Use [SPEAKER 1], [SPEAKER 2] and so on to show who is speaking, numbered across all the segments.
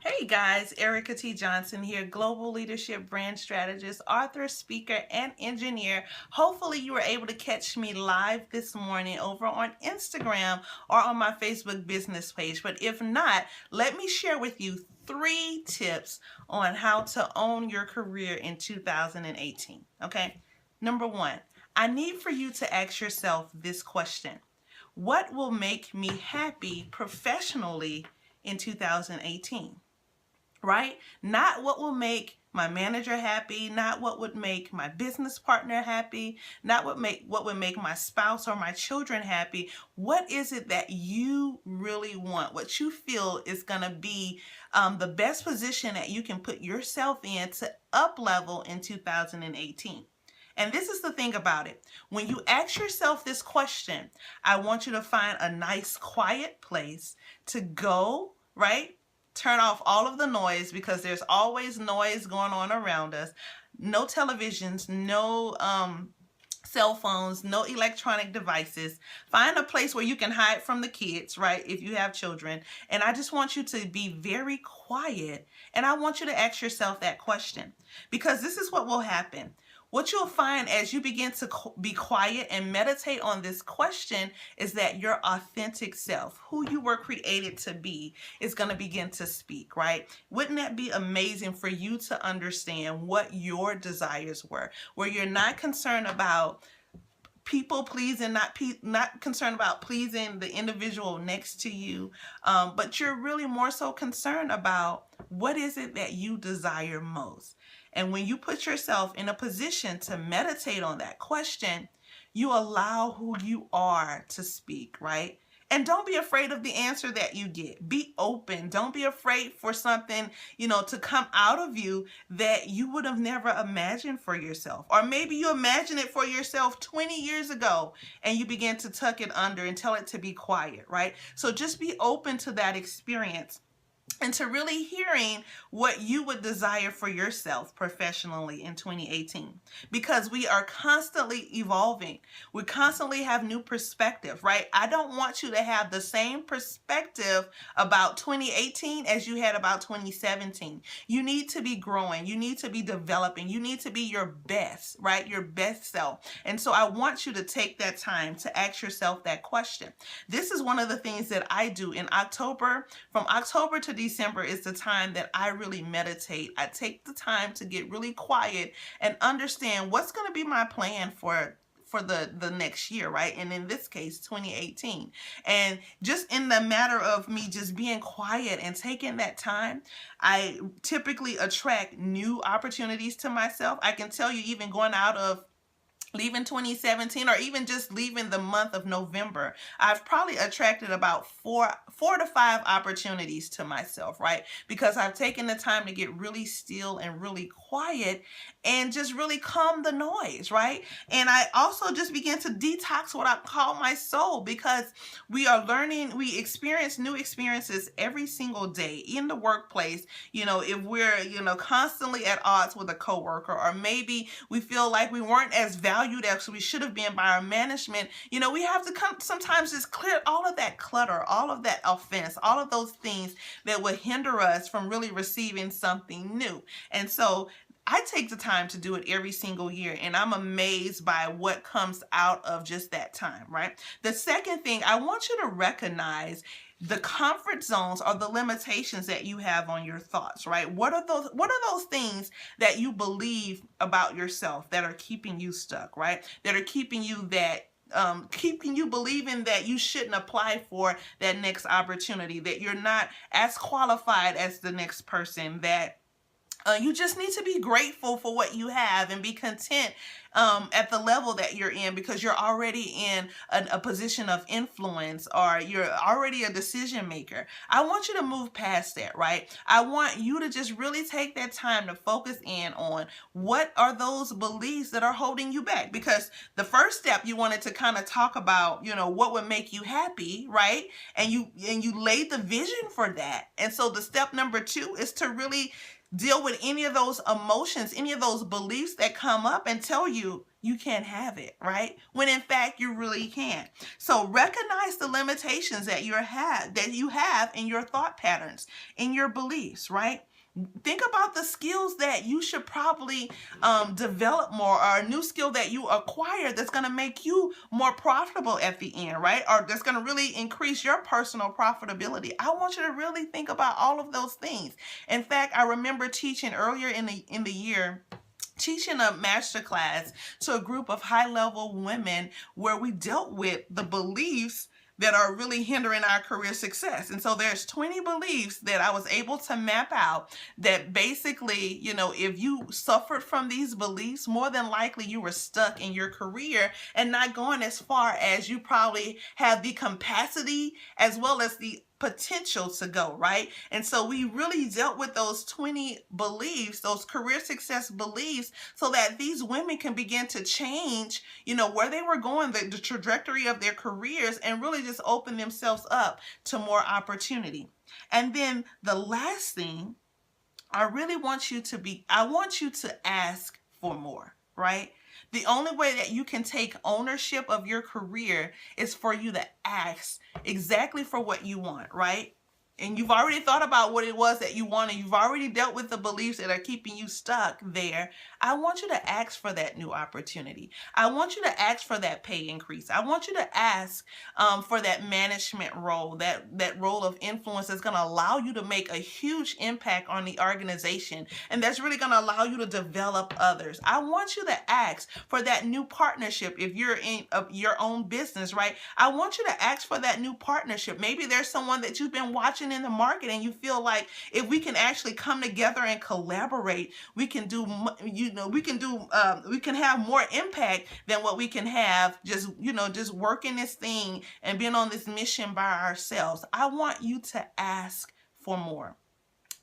[SPEAKER 1] Hey guys, Eryka T. Johnson here, global leadership brand strategist, author, speaker, and engineer. Hopefully you were able to catch me live this morning over on Instagram or on my Facebook business page. But if not, let me share with you 3 tips on how to own your career in 2018. Okay? Number 1, I need for you to ask yourself this question. What will make me happy professionally in 2018? Right? Not what will make my manager happy, not what would make my business partner happy, not what would make my spouse or my children happy. What is it that you really want? What you feel is going to be the best position that you can put yourself in to up level in 2018. And this is the thing about it. When you ask yourself this question, I want you to find a nice quiet place to go, right? Turn off all of the noise, because there's always noise going on around us. No televisions, no cell phones, no electronic devices. Find a place where you can hide from the kids, right, if you have children. And I just want you to be very quiet, and I want you to ask yourself that question, because this is what will happen. What you'll find as you begin to be quiet and meditate on this question is that your authentic self, who you were created to be, is going to begin to speak, right? Wouldn't that be amazing for you to understand what your desires were, where you're not concerned about people pleasing, not concerned about pleasing the individual next to you, but you're really more so concerned about what is it that you desire most. And when you put yourself in a position to meditate on that question, you allow who you are to speak, right? And don't be afraid of the answer that you get. Be open. Don't be afraid for something, to come out of you that you would have never imagined for yourself. Or maybe you imagined it for yourself 20 years ago and you began to tuck it under and tell it to be quiet, right? So just be open to that experience and to really hearing what you would desire for yourself professionally in 2018, because we are constantly evolving. We constantly have new perspective, right? I don't want you to have the same perspective about 2018 as you had about 2017. You need to be growing. You need to be developing. You need to be your best, right? Your best self. And so I want you to take that time to ask yourself that question. This is one of the things that I do in October. From October to December is the time that I really meditate. I take the time to get really quiet and understand what's going to be my plan for the next year, right? And in this case, 2018. And just in the matter of me just being quiet and taking that time, I typically attract new opportunities to myself. I can tell you, even going out of leaving 2017, or even just leaving the month of November, I've probably attracted about four to five opportunities to myself, right? Because I've taken the time to get really still and really quiet and just really calm the noise, right? And I also just begin to detox what I call my soul, because we are learning, we experience new experiences every single day in the workplace. If we're, constantly at odds with a coworker, or maybe we feel like we weren't as valued as we should have been by our management, we have to sometimes just clear all of that clutter, all of that offense, all of those things that would hinder us from really receiving something new. And so I take the time to do it every single year, and I'm amazed by what comes out of just that time, right? The second thing, I want you to recognize the comfort zones or the limitations that you have on your thoughts, right? What are those things that you believe about yourself that are keeping you stuck, right? That are keeping you believing that you shouldn't apply for that next opportunity, that you're not as qualified as the next person, that you just need to be grateful for what you have and be content at the level that you're in, because you're already in a position of influence, or you're already a decision maker. I want you to move past that, right? I want you to just really take that time to focus in on what are those beliefs that are holding you back. Because the first step, you wanted to kind of talk about, what would make you happy, right? And you laid the vision for that. And so the step number 2 is to really deal with any of those emotions, any of those beliefs that come up and tell you, you can't have it, right? When in fact you really can. So recognize the limitations that you have in your thought patterns, in your beliefs, right? Think about the skills that you should probably develop more, or a new skill that you acquire that's going to make you more profitable at the end, right? Or that's going to really increase your personal profitability. I want you to really think about all of those things. In fact, I remember teaching earlier in the year, teaching a master class to a group of high-level women where we dealt with the beliefs that are really hindering our career success. And so there's 20 beliefs that I was able to map out that basically, if you suffered from these beliefs, more than likely you were stuck in your career and not going as far as you probably have the capacity as well as the potential to go, right? And so we really dealt with those 20 beliefs, those career success beliefs, so that these women can begin to change, where they were going, the trajectory of their careers, and really just open themselves up to more opportunity. And then the last thing, I want you to ask for more, right? The only way that you can take ownership of your career is for you to ask exactly for what you want, right? And you've already thought about what it was that you wanted. You've already dealt with the beliefs that are keeping you stuck there. I want you to ask for that new opportunity. I want you to ask for that pay increase. I want you to ask for that management role, that role of influence that's going to allow you to make a huge impact on the organization. And that's really going to allow you to develop others. I want you to ask for that new partnership if you're in your own business, right? I want you to ask for that new partnership. Maybe there's someone that you've been watching in the market and you feel like if we can actually come together and collaborate, we can we can have more impact than what we can have just working this thing and being on this mission by ourselves. I want you to ask for more.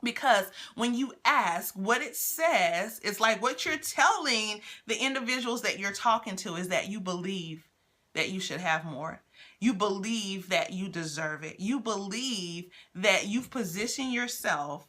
[SPEAKER 1] Because when you ask, what it says is like what you're telling the individuals that you're talking to is that you believe that you should have more. You believe that you deserve it. You believe that you've positioned yourself,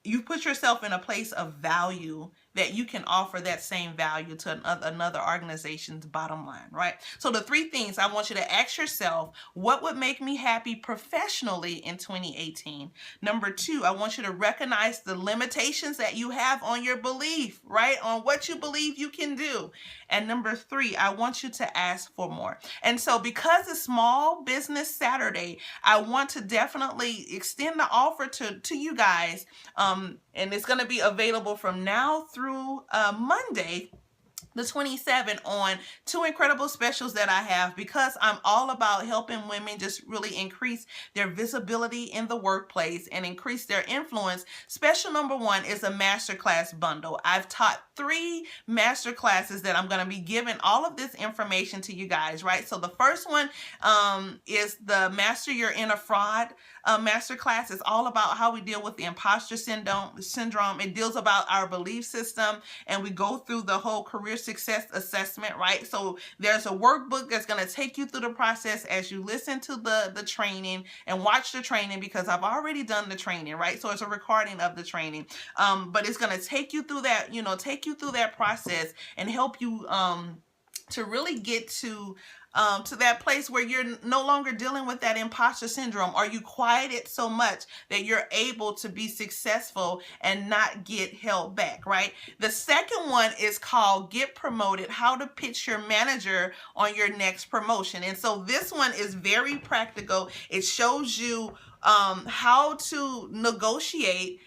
[SPEAKER 1] you've put yourself in a place of value that you can offer that same value to another organization's bottom line, right? So the three things I want you to ask yourself: what would make me happy professionally in 2018? Number two, I want you to recognize the limitations that you have on your belief, right? On what you believe you can do. And number three, I want you to ask for more. And so because it's Small Business Saturday, I want to definitely extend the offer to you guys. And it's going to be available from now through Monday, the 27th, on two incredible specials that I have, because I'm all about helping women just really increase their visibility in the workplace and increase their influence. Special number one is a masterclass bundle. I've taught 3 masterclasses that I'm going to be giving all of this information to you guys, right? So the first one is the Master Your Inner Fraud masterclass. Is all about how we deal with the imposter syndrome. It deals about our belief system, and we go through the whole career success assessment, right? So there's a workbook that's going to take you through the process as you listen to the training and watch the training, because I've already done the training, right? So it's a recording of the training, but it's going to take you through that process and help you to really get to that place where you're no longer dealing with that imposter syndrome, or you quiet it so much that you're able to be successful and not get held back, right? The second one is called Get Promoted: How to Pitch Your Manager on Your Next Promotion. And so this one is very practical. It shows you how to negotiate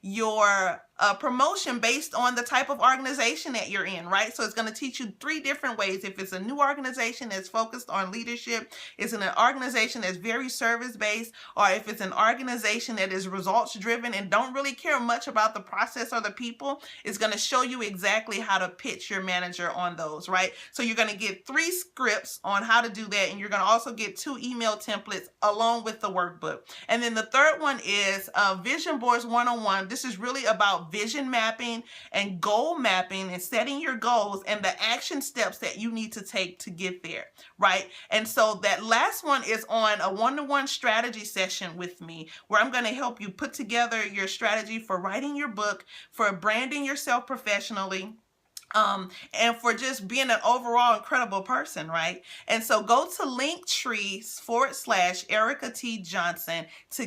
[SPEAKER 1] your promotion based on the type of organization that you're in, right? So it's going to teach you 3 different ways. If it's a new organization that's focused on leadership, it's an organization that's very service-based, or if it's an organization that is results-driven and don't really care much about the process or the people, it's going to show you exactly how to pitch your manager on those, right? So you're going to get 3 scripts on how to do that, and you're going to also get 2 email templates along with the workbook. And then the third one is Vision Boards 101. This is really about vision mapping and goal mapping and setting your goals and the action steps that you need to take to get there, right? And so that last one is on a one-to-one strategy session with me, where I'm going to help you put together your strategy for writing your book, for branding yourself professionally, and for just being an overall incredible person, right? And so go to Linktree /Eryka T. Johnson to